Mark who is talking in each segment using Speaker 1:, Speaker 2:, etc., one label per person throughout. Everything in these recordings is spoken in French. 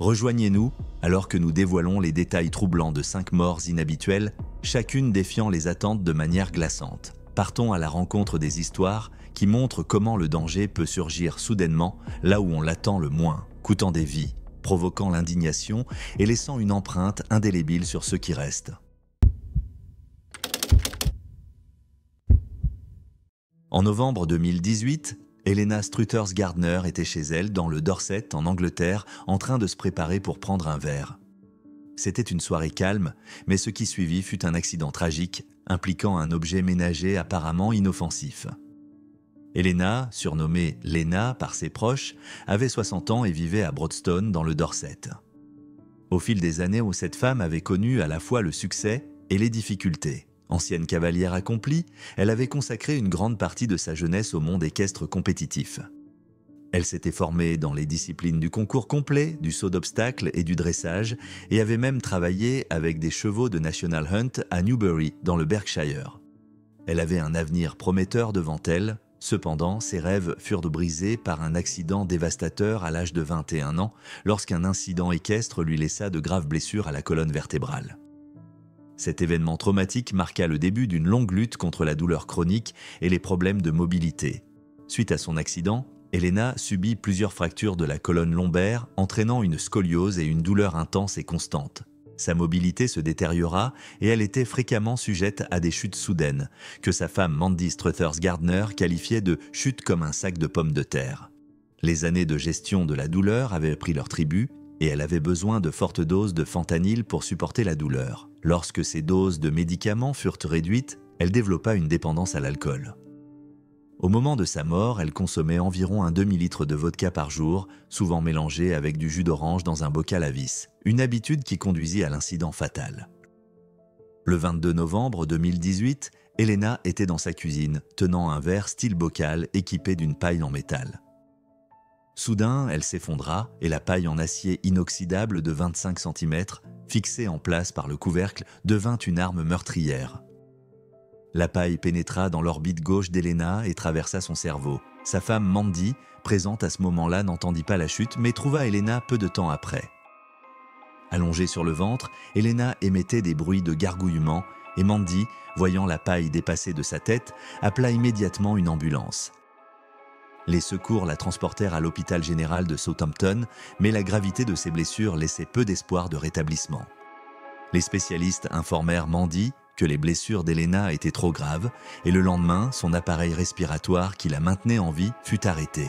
Speaker 1: Rejoignez-nous alors que nous dévoilons les détails troublants de 5 morts inhabituelles, chacune défiant les attentes de manière glaçante. Partons à la rencontre des histoires qui montrent comment le danger peut surgir soudainement là où on l'attend le moins, coûtant des vies, provoquant l'indignation et laissant une empreinte indélébile sur ceux qui restent. En novembre 2018, Helena Struthers Gardner était chez elle dans le Dorset, en Angleterre, en train de se préparer pour prendre un verre. C'était une soirée calme, mais ce qui suivit fut un accident tragique, impliquant un objet ménager apparemment inoffensif. Helena, surnommée Lena par ses proches, avait 60 ans et vivait à Broadstone dans le Dorset. Au fil des années où cette femme avait connu à la fois le succès et les difficultés. Ancienne cavalière accomplie, elle avait consacré une grande partie de sa jeunesse au monde équestre compétitif. Elle s'était formée dans les disciplines du concours complet, du saut d'obstacles et du dressage, et avait même travaillé avec des chevaux de National Hunt à Newbury, dans le Berkshire. Elle avait un avenir prometteur devant elle, cependant ses rêves furent brisés par un accident dévastateur à l'âge de 21 ans, lorsqu'un incident équestre lui laissa de graves blessures à la colonne vertébrale. Cet événement traumatique marqua le début d'une longue lutte contre la douleur chronique et les problèmes de mobilité. Suite à son accident, Helena subit plusieurs fractures de la colonne lombaire, entraînant une scoliose et une douleur intense et constante. Sa mobilité se détériora et elle était fréquemment sujette à des chutes soudaines, que sa femme Mandy Struthers Gardner qualifiait de « chute comme un sac de pommes de terre ». Les années de gestion de la douleur avaient pris leur tribut et elle avait besoin de fortes doses de fentanyl pour supporter la douleur. Lorsque ces doses de médicaments furent réduites, elle développa une dépendance à l'alcool. Au moment de sa mort, elle consommait environ un demi-litre de vodka par jour, souvent mélangé avec du jus d'orange dans un bocal à vis, une habitude qui conduisit à l'incident fatal. Le 22 novembre 2018, Helena était dans sa cuisine, tenant un verre style bocal équipé d'une paille en métal. Soudain, elle s'effondra et la paille en acier inoxydable de 25 cm, fixée en place par le couvercle, devint une arme meurtrière. La paille pénétra dans l'orbite gauche d'Helena et traversa son cerveau. Sa femme Mandy, présente à ce moment-là, n'entendit pas la chute, mais trouva Helena peu de temps après. Allongée sur le ventre, Helena émettait des bruits de gargouillement et Mandy, voyant la paille dépasser de sa tête, appela immédiatement une ambulance. Les secours la transportèrent à l'hôpital général de Southampton, mais la gravité de ses blessures laissait peu d'espoir de rétablissement. Les spécialistes informèrent Mandy que les blessures d'Helena étaient trop graves et le lendemain, son appareil respiratoire qui la maintenait en vie fut arrêté.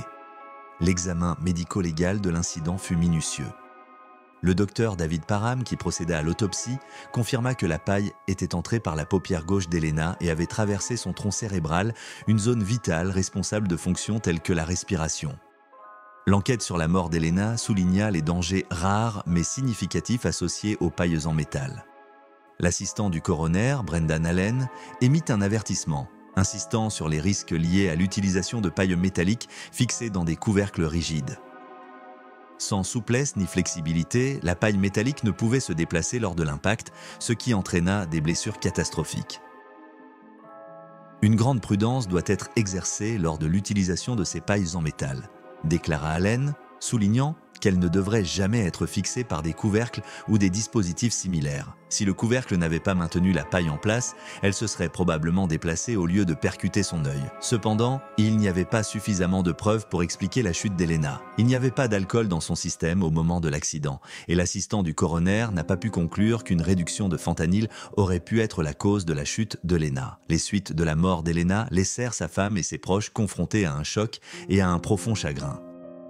Speaker 1: L'examen médico-légal de l'incident fut minutieux. Le docteur David Parham, qui procéda à l'autopsie, confirma que la paille était entrée par la paupière gauche d'Helena et avait traversé son tronc cérébral, une zone vitale responsable de fonctions telles que la respiration. L'enquête sur la mort d'Helena souligna les dangers rares mais significatifs associés aux pailles en métal. L'assistant du coroner, Brendan Allen, émit un avertissement, insistant sur les risques liés à l'utilisation de pailles métalliques fixées dans des couvercles rigides. Sans souplesse ni flexibilité, la paille métallique ne pouvait se déplacer lors de l'impact, ce qui entraîna des blessures catastrophiques. Une grande prudence doit être exercée lors de l'utilisation de ces pailles en métal, déclara Allen, soulignant qu'elles ne devraient jamais être fixées par des couvercles ou des dispositifs similaires. Si le couvercle n'avait pas maintenu la paille en place, elle se serait probablement déplacée au lieu de percuter son œil. Cependant, il n'y avait pas suffisamment de preuves pour expliquer la chute d'Helena. Il n'y avait pas d'alcool dans son système au moment de l'accident, et l'assistant du coroner n'a pas pu conclure qu'une réduction de fentanyl aurait pu être la cause de la chute d'Helena. Les suites de la mort d'Helena laissèrent sa femme et ses proches confrontés à un choc et à un profond chagrin.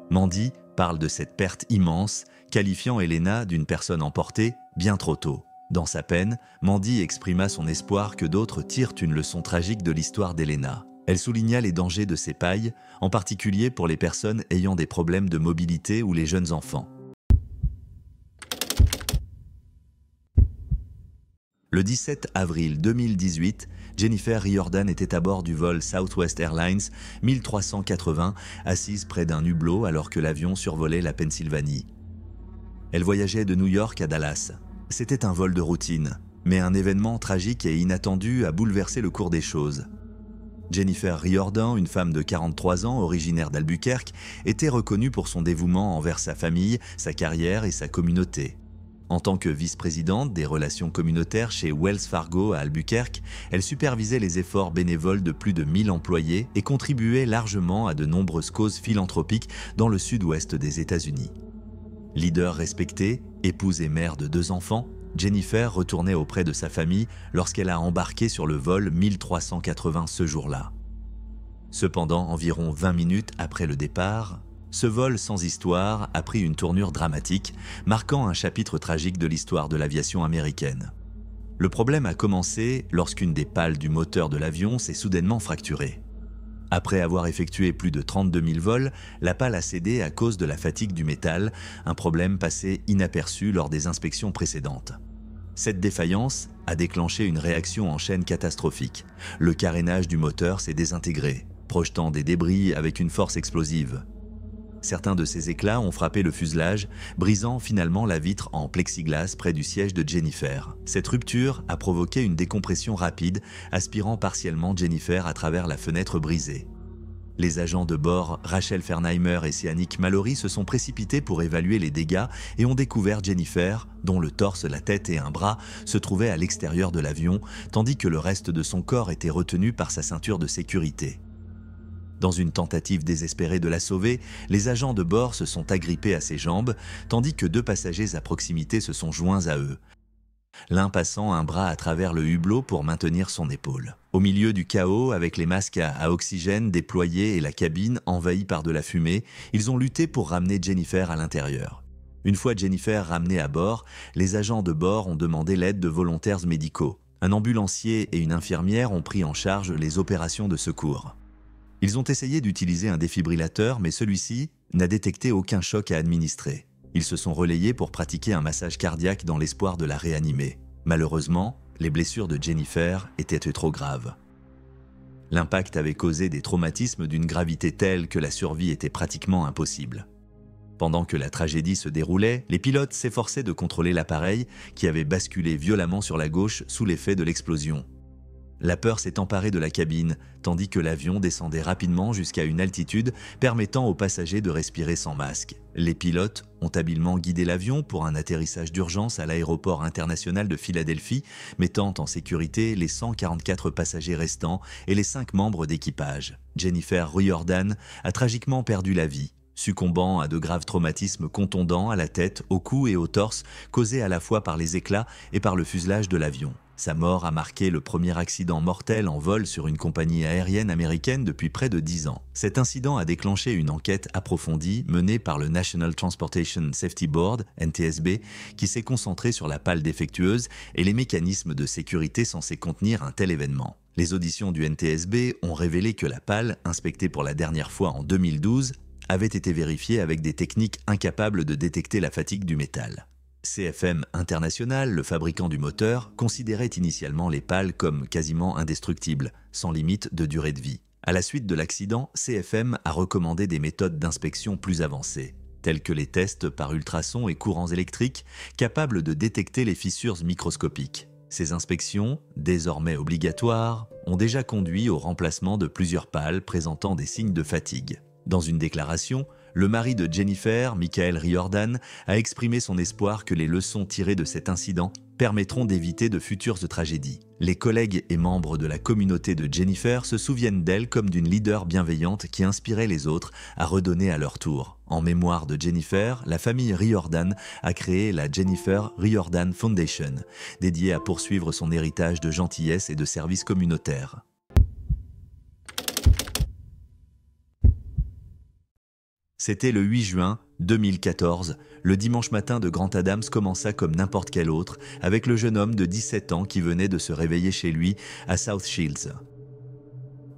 Speaker 1: Mandy parle de cette perte immense, qualifiant Helena d'une personne emportée bien trop tôt. Dans sa peine, Mandy exprima son espoir que d'autres tirent une leçon tragique de l'histoire d'Helena. Elle souligna les dangers de ces pailles, en particulier pour les personnes ayant des problèmes de mobilité ou les jeunes enfants. Le 17 avril 2018, Jennifer Riordan était à bord du vol Southwest Airlines 1380, assise près d'un hublot alors que l'avion survolait la Pennsylvanie. Elle voyageait de New York à Dallas. C'était un vol de routine, mais un événement tragique et inattendu a bouleversé le cours des choses. Jennifer Riordan, une femme de 43 ans, originaire d'Albuquerque, était reconnue pour son dévouement envers sa famille, sa carrière et sa communauté. En tant que vice-présidente des relations communautaires chez Wells Fargo à Albuquerque, elle supervisait les efforts bénévoles de plus de 1000 employés et contribuait largement à de nombreuses causes philanthropiques dans le sud-ouest des États-Unis. Leader respectée, épouse et mère de 2 enfants, Jennifer retournait auprès de sa famille lorsqu'elle a embarqué sur le vol 1380 ce jour-là. Cependant, environ 20 minutes après le départ, ce vol sans histoire a pris une tournure dramatique, marquant un chapitre tragique de l'histoire de l'aviation américaine. Le problème a commencé lorsqu'une des pales du moteur de l'avion s'est soudainement fracturée. Après avoir effectué plus de 32 000 vols, la pale a cédé à cause de la fatigue du métal, un problème passé inaperçu lors des inspections précédentes. Cette défaillance a déclenché une réaction en chaîne catastrophique. Le carénage du moteur s'est désintégré, projetant des débris avec une force explosive. Certains de ces éclats ont frappé le fuselage, brisant finalement la vitre en plexiglas près du siège de Jennifer. Cette rupture a provoqué une décompression rapide, aspirant partiellement Jennifer à travers la fenêtre brisée. Les agents de bord, Rachel Fernheimer et Sianik Mallory, se sont précipités pour évaluer les dégâts et ont découvert Jennifer, dont le torse, la tête et un bras se trouvaient à l'extérieur de l'avion, tandis que le reste de son corps était retenu par sa ceinture de sécurité. Dans une tentative désespérée de la sauver, les agents de bord se sont agrippés à ses jambes, tandis que 2 passagers à proximité se sont joints à eux, l'un passant un bras à travers le hublot pour maintenir son épaule. Au milieu du chaos, avec les masques à oxygène déployés et la cabine envahie par de la fumée, ils ont lutté pour ramener Jennifer à l'intérieur. Une fois Jennifer ramenée à bord, les agents de bord ont demandé l'aide de volontaires médicaux. Un ambulancier et une infirmière ont pris en charge les opérations de secours. Ils ont essayé d'utiliser un défibrillateur, mais celui-ci n'a détecté aucun choc à administrer. Ils se sont relayés pour pratiquer un massage cardiaque dans l'espoir de la réanimer. Malheureusement, les blessures de Jennifer étaient trop graves. L'impact avait causé des traumatismes d'une gravité telle que la survie était pratiquement impossible. Pendant que la tragédie se déroulait, les pilotes s'efforçaient de contrôler l'appareil qui avait basculé violemment sur la gauche sous l'effet de l'explosion. La peur s'est emparée de la cabine, tandis que l'avion descendait rapidement jusqu'à une altitude permettant aux passagers de respirer sans masque. Les pilotes ont habilement guidé l'avion pour un atterrissage d'urgence à l'aéroport international de Philadelphie, mettant en sécurité les 144 passagers restants et les 5 membres d'équipage. Jennifer Riordan a tragiquement perdu la vie, succombant à de graves traumatismes contondants à la tête, au cou et au torse, causés à la fois par les éclats et par le fuselage de l'avion. Sa mort a marqué le premier accident mortel en vol sur une compagnie aérienne américaine depuis près de 10 ans. Cet incident a déclenché une enquête approfondie menée par le National Transportation Safety Board, NTSB, qui s'est concentrée sur la pale défectueuse et les mécanismes de sécurité censés contenir un tel événement. Les auditions du NTSB ont révélé que la pale, inspectée pour la dernière fois en 2012, avait été vérifiée avec des techniques incapables de détecter la fatigue du métal. CFM International, le fabricant du moteur, considérait initialement les pales comme quasiment indestructibles, sans limite de durée de vie. À la suite de l'accident, CFM a recommandé des méthodes d'inspection plus avancées, telles que les tests par ultrasons et courants électriques, capables de détecter les fissures microscopiques. Ces inspections, désormais obligatoires, ont déjà conduit au remplacement de plusieurs pales présentant des signes de fatigue. Dans une déclaration, le mari de Jennifer, Michael Riordan, a exprimé son espoir que les leçons tirées de cet incident permettront d'éviter de futures tragédies. Les collègues et membres de la communauté de Jennifer se souviennent d'elle comme d'une leader bienveillante qui inspirait les autres à redonner à leur tour. En mémoire de Jennifer, la famille Riordan a créé la Jennifer Riordan Foundation, dédiée à poursuivre son héritage de gentillesse et de services communautaires. C'était le 8 juin 2014. Le dimanche matin de Grant Adams commença comme n'importe quel autre, avec le jeune homme de 17 ans qui venait de se réveiller chez lui à South Shields.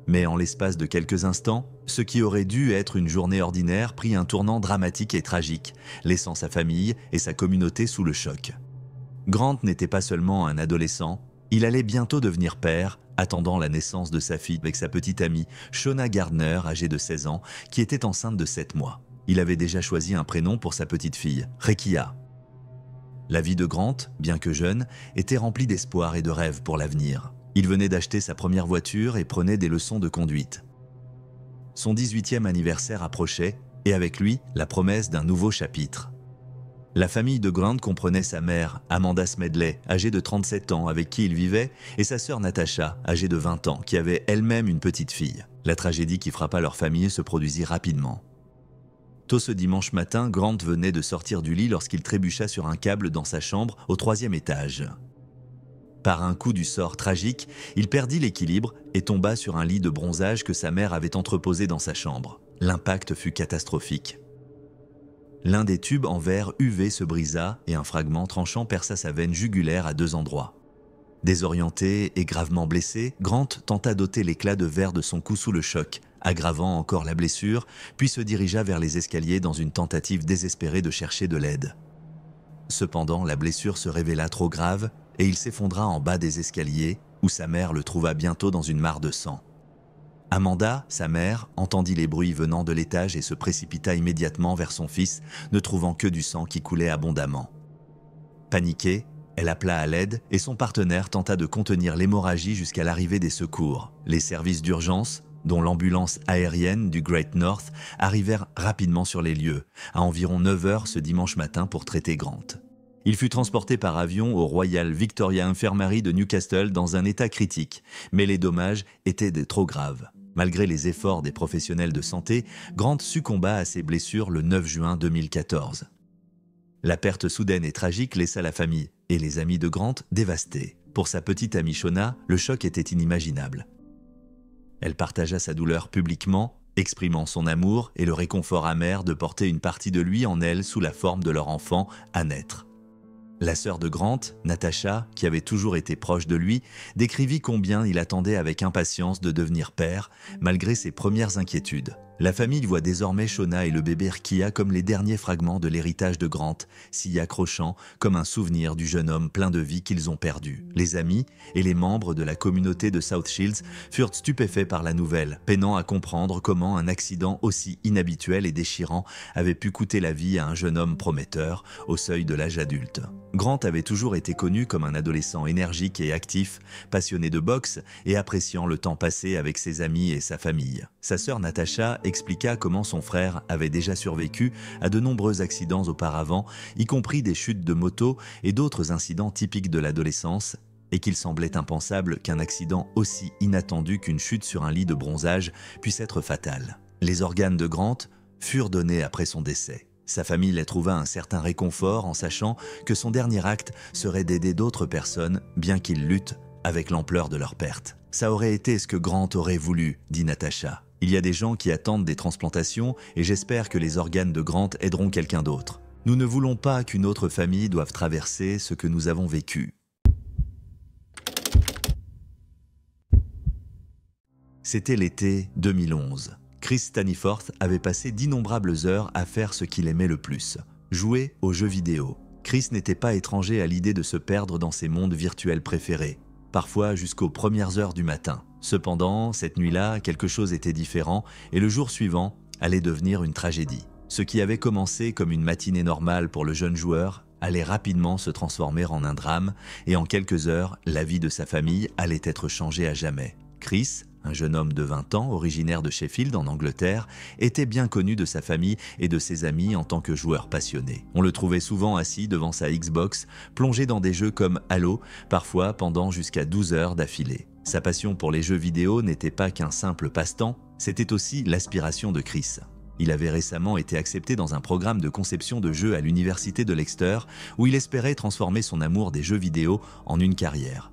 Speaker 1: Mais en l'espace de quelques instants, ce qui aurait dû être une journée ordinaire prit un tournant dramatique et tragique, laissant sa famille et sa communauté sous le choc. Grant n'était pas seulement un adolescent, il allait bientôt devenir père, attendant la naissance de sa fille avec sa petite amie, Shawna Gardner, âgée de 16 ans, qui était enceinte de 7 mois. Il avait déjà choisi un prénom pour sa petite fille, Rekia. La vie de Grant, bien que jeune, était remplie d'espoir et de rêves pour l'avenir. Il venait d'acheter sa première voiture et prenait des leçons de conduite. Son 18e anniversaire approchait et avec lui, la promesse d'un nouveau chapitre. La famille de Grant comprenait sa mère, Amanda Smedley, âgée de 37 ans, avec qui il vivait, et sa sœur Natasha, âgée de 20 ans, qui avait elle-même une petite fille. La tragédie qui frappa leur famille se produisit rapidement. Tôt ce dimanche matin, Grant venait de sortir du lit lorsqu'il trébucha sur un câble dans sa chambre au 3e étage. Par un coup du sort tragique, il perdit l'équilibre et tomba sur un lit de bronzage que sa mère avait entreposé dans sa chambre. L'impact fut catastrophique. L'un des tubes en verre UV se brisa et un fragment tranchant perça sa veine jugulaire à 2 endroits. Désorienté et gravement blessé, Grant tenta d'ôter l'éclat de verre de son cou sous le choc, aggravant encore la blessure, puis se dirigea vers les escaliers dans une tentative désespérée de chercher de l'aide. Cependant, la blessure se révéla trop grave et il s'effondra en bas des escaliers où sa mère le trouva bientôt dans une mare de sang. Amanda, sa mère, entendit les bruits venant de l'étage et se précipita immédiatement vers son fils, ne trouvant que du sang qui coulait abondamment. Paniquée, elle appela à l'aide et son partenaire tenta de contenir l'hémorragie jusqu'à l'arrivée des secours. Les services d'urgence, dont l'ambulance aérienne du Great North, arrivèrent rapidement sur les lieux, à environ 9 heures ce dimanche matin pour traiter Grant. Il fut transporté par avion au Royal Victoria Infirmary de Newcastle dans un état critique, mais les dommages étaient trop graves. Malgré les efforts des professionnels de santé, Grant succomba à ses blessures le 9 juin 2014. La perte soudaine et tragique laissa la famille et les amis de Grant dévastés. Pour sa petite amie Shona, le choc était inimaginable. Elle partagea sa douleur publiquement, exprimant son amour et le réconfort amer de porter une partie de lui en elle sous la forme de leur enfant à naître. La sœur de Grant, Natasha, qui avait toujours été proche de lui, décrivit combien il attendait avec impatience de devenir père, malgré ses premières inquiétudes. La famille voit désormais Shona et le bébé Rkia comme les derniers fragments de l'héritage de Grant, s'y accrochant comme un souvenir du jeune homme plein de vie qu'ils ont perdu. Les amis et les membres de la communauté de South Shields furent stupéfaits par la nouvelle, peinant à comprendre comment un accident aussi inhabituel et déchirant avait pu coûter la vie à un jeune homme prometteur au seuil de l'âge adulte. Grant avait toujours été connu comme un adolescent énergique et actif, passionné de boxe et appréciant le temps passé avec ses amis et sa famille. Sa sœur Natasha expliqua comment son frère avait déjà survécu à de nombreux accidents auparavant, y compris des chutes de moto et d'autres incidents typiques de l'adolescence, et qu'il semblait impensable qu'un accident aussi inattendu qu'une chute sur un lit de bronzage puisse être fatal. Les organes de Grant furent donnés après son décès. Sa famille trouva un certain réconfort en sachant que son dernier acte serait d'aider d'autres personnes, bien qu'ils luttent avec l'ampleur de leur perte. « Ça aurait été ce que Grant aurait voulu », dit Natasha. « Il y a des gens qui attendent des transplantations et j'espère que les organes de Grant aideront quelqu'un d'autre. Nous ne voulons pas qu'une autre famille doive traverser ce que nous avons vécu. » C'était l'été 2011. Chris Staniforth avait passé d'innombrables heures à faire ce qu'il aimait le plus, jouer aux jeux vidéo. Chris n'était pas étranger à l'idée de se perdre dans ses mondes virtuels préférés, parfois jusqu'aux premières heures du matin. Cependant, cette nuit-là, quelque chose était différent et le jour suivant allait devenir une tragédie. Ce qui avait commencé comme une matinée normale pour le jeune joueur allait rapidement se transformer en un drame et en quelques heures, la vie de sa famille allait être changée à jamais. Chris, un jeune homme de 20 ans, originaire de Sheffield en Angleterre, était bien connu de sa famille et de ses amis en tant que joueur passionné. On le trouvait souvent assis devant sa Xbox, plongé dans des jeux comme Halo, parfois pendant jusqu'à 12 heures d'affilée. Sa passion pour les jeux vidéo n'était pas qu'un simple passe-temps, c'était aussi l'aspiration de Chris. Il avait récemment été accepté dans un programme de conception de jeux à l'université de Leicester, où il espérait transformer son amour des jeux vidéo en une carrière.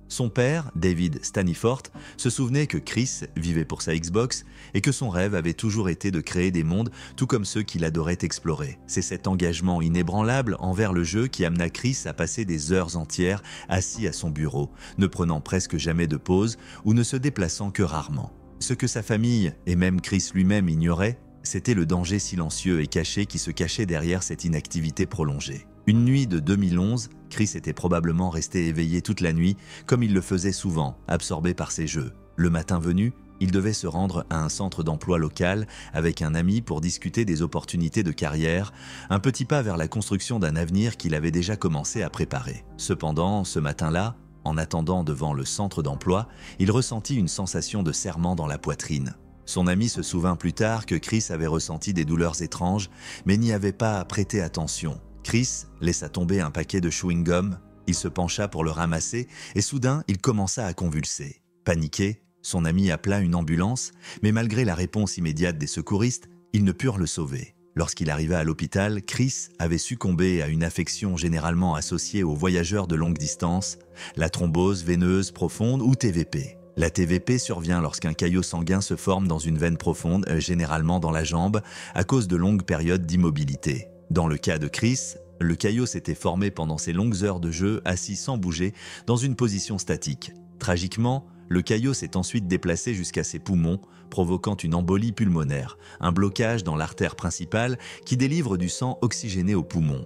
Speaker 1: Son père, David Staniforth, se souvenait que Chris vivait pour sa Xbox et que son rêve avait toujours été de créer des mondes tout comme ceux qu'il adorait explorer. C'est cet engagement inébranlable envers le jeu qui amena Chris à passer des heures entières assis à son bureau, ne prenant presque jamais de pause ou ne se déplaçant que rarement. Ce que sa famille et même Chris lui-même ignoraient, c'était le danger silencieux et caché qui se cachait derrière cette inactivité prolongée. Une nuit de 2011, Chris était probablement resté éveillé toute la nuit, comme il le faisait souvent, absorbé par ses jeux. Le matin venu, il devait se rendre à un centre d'emploi local avec un ami pour discuter des opportunités de carrière, un petit pas vers la construction d'un avenir qu'il avait déjà commencé à préparer. Cependant, ce matin-là, En attendant devant le centre d'emploi, il ressentit une sensation de serrement dans la poitrine. Son ami se souvint plus tard que Chris avait ressenti des douleurs étranges, mais n'y avait pas prêté attention. Chris laissa tomber un paquet de chewing-gum, il se pencha pour le ramasser et soudain il commença à convulser. Paniqué, son ami appela une ambulance, mais malgré la réponse immédiate des secouristes, ils ne purent le sauver. Lorsqu'il arriva à l'hôpital, Chris avait succombé à une affection généralement associée aux voyageurs de longue distance, la thrombose veineuse profonde ou TVP. La TVP survient lorsqu'un caillot sanguin se forme dans une veine profonde, généralement dans la jambe, à cause de longues périodes d'immobilité. Dans le cas de Chris, le caillot s'était formé pendant ses longues heures de jeu, assis sans bouger, dans une position statique. Tragiquement, le caillot s'est ensuite déplacé jusqu'à ses poumons, provoquant une embolie pulmonaire, un blocage dans l'artère principale qui délivre du sang oxygéné aux poumons.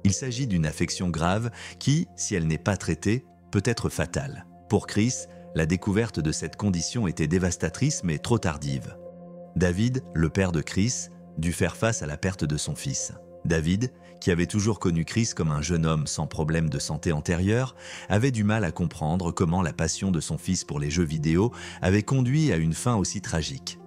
Speaker 1: Il s'agit d'une affection grave qui, si elle n'est pas traitée, peut être fatale. Pour Chris, la découverte de cette condition était dévastatrice mais trop tardive. David, le père de Chris, dut faire face à la perte de son fils. David, qui avait toujours connu Chris comme un jeune homme sans problème de santé antérieur, avait du mal à comprendre comment la passion de son fils pour les jeux vidéo avait conduit à une fin aussi tragique.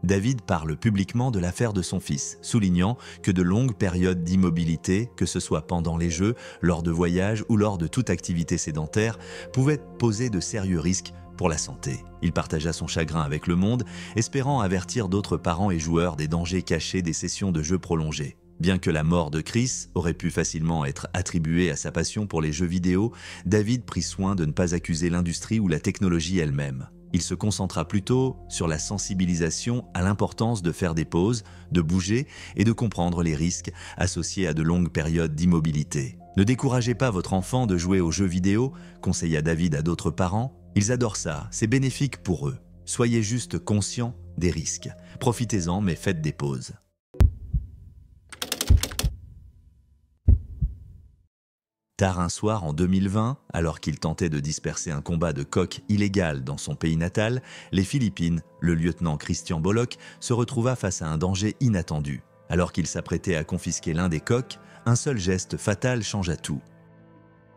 Speaker 1: David parle publiquement de l'affaire de son fils, soulignant que de longues périodes d'immobilité, que ce soit pendant les jeux, lors de voyages ou lors de toute activité sédentaire, pouvaient poser de sérieux risques pour la santé. Il partagea son chagrin avec le monde, espérant avertir d'autres parents et joueurs des dangers cachés des sessions de jeux prolongées. Bien que la mort de Chris aurait pu facilement être attribuée à sa passion pour les jeux vidéo, David prit soin de ne pas accuser l'industrie ou la technologie elle-même. Il se concentra plutôt sur la sensibilisation à l'importance de faire des pauses, de bouger et de comprendre les risques associés à de longues périodes d'immobilité. Ne découragez pas votre enfant de jouer aux jeux vidéo, conseilla David à d'autres parents. Ils adorent ça, c'est bénéfique pour eux. Soyez juste conscients des risques. Profitez-en, mais faites des pauses. Tard un soir en 2020, alors qu'il tentait de disperser un combat de coqs illégal dans son pays natal, les Philippines, le lieutenant Christian Bolok se retrouva face à un danger inattendu. Alors qu'il s'apprêtait à confisquer l'un des coqs, un seul geste fatal changea tout.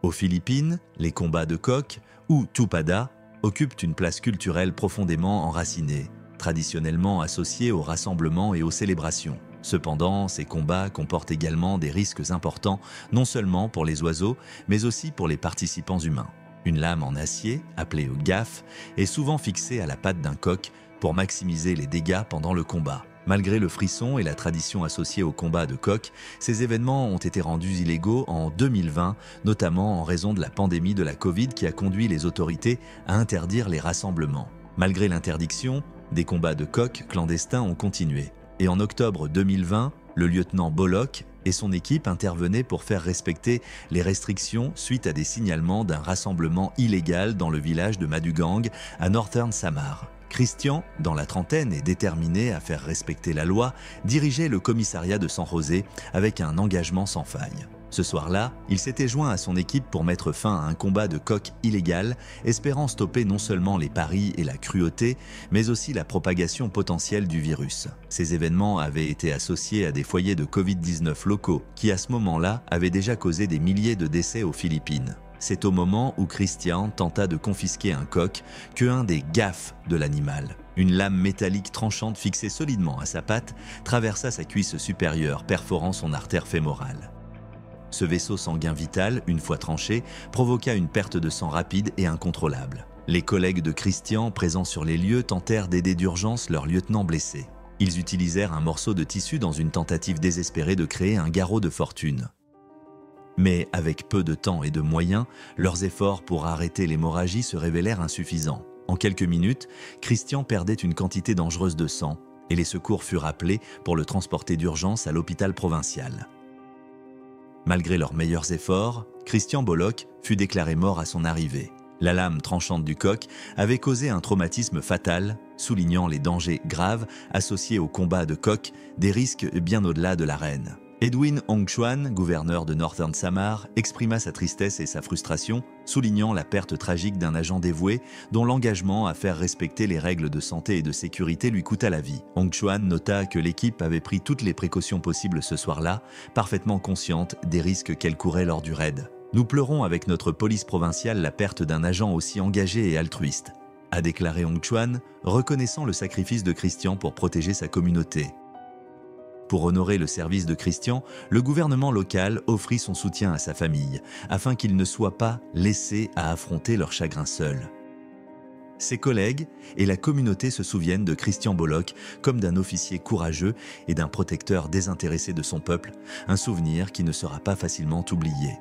Speaker 1: Aux Philippines, les combats de coqs, ou tupada, occupent une place culturelle profondément enracinée, traditionnellement associée aux rassemblements et aux célébrations. Cependant, ces combats comportent également des risques importants, non seulement pour les oiseaux, mais aussi pour les participants humains. Une lame en acier, appelée gaff, est souvent fixée à la patte d'un coq pour maximiser les dégâts pendant le combat. Malgré le frisson et la tradition associée au combat de coqs, ces événements ont été rendus illégaux en 2020, notamment en raison de la pandémie de la Covid qui a conduit les autorités à interdire les rassemblements. Malgré l'interdiction, des combats de coqs clandestins ont continué. Et en octobre 2020, le lieutenant Bolok et son équipe intervenaient pour faire respecter les restrictions suite à des signalements d'un rassemblement illégal dans le village de Madugang, à Northern Samar. Christian, dans la trentaine et déterminé à faire respecter la loi, dirigeait le commissariat de San José avec un engagement sans faille. Ce soir-là, il s'était joint à son équipe pour mettre fin à un combat de coqs illégal, espérant stopper non seulement les paris et la cruauté, mais aussi la propagation potentielle du virus. Ces événements avaient été associés à des foyers de Covid-19 locaux, qui à ce moment-là avaient déjà causé des milliers de décès aux Philippines. C'est au moment où Christian tenta de confisquer un coq que un des gaffes de l'animal, une lame métallique tranchante fixée solidement à sa patte, traversa sa cuisse supérieure, perforant son artère fémorale. Ce vaisseau sanguin vital, une fois tranché, provoqua une perte de sang rapide et incontrôlable. Les collègues de Christian, présents sur les lieux, tentèrent d'aider d'urgence leur lieutenant blessé. Ils utilisèrent un morceau de tissu dans une tentative désespérée de créer un garrot de fortune. Mais avec peu de temps et de moyens, leurs efforts pour arrêter l'hémorragie se révélèrent insuffisants. En quelques minutes, Christian perdait une quantité dangereuse de sang et les secours furent appelés pour le transporter d'urgence à l'hôpital provincial. Malgré leurs meilleurs efforts, Christian Bolok fut déclaré mort à son arrivée. La lame tranchante du coq avait causé un traumatisme fatal, soulignant les dangers graves associés au combat de coqs, des risques bien au-delà de l'arène. Edwin Hongchuan, gouverneur de Northern Samar, exprima sa tristesse et sa frustration, soulignant la perte tragique d'un agent dévoué dont l'engagement à faire respecter les règles de santé et de sécurité lui coûta la vie. Hongchuan nota que l'équipe avait pris toutes les précautions possibles ce soir-là, parfaitement consciente des risques qu'elle courait lors du raid. Nous pleurons avec notre police provinciale la perte d'un agent aussi engagé et altruiste, a déclaré Hong Chuan, reconnaissant le sacrifice de Christian pour protéger sa communauté. Pour honorer le service de Christian, le gouvernement local offrit son soutien à sa famille, afin qu'il ne soit pas laissé à affronter leur chagrin seul. Ses collègues et la communauté se souviennent de Christian Bolok comme d'un officier courageux et d'un protecteur désintéressé de son peuple, un souvenir qui ne sera pas facilement oublié.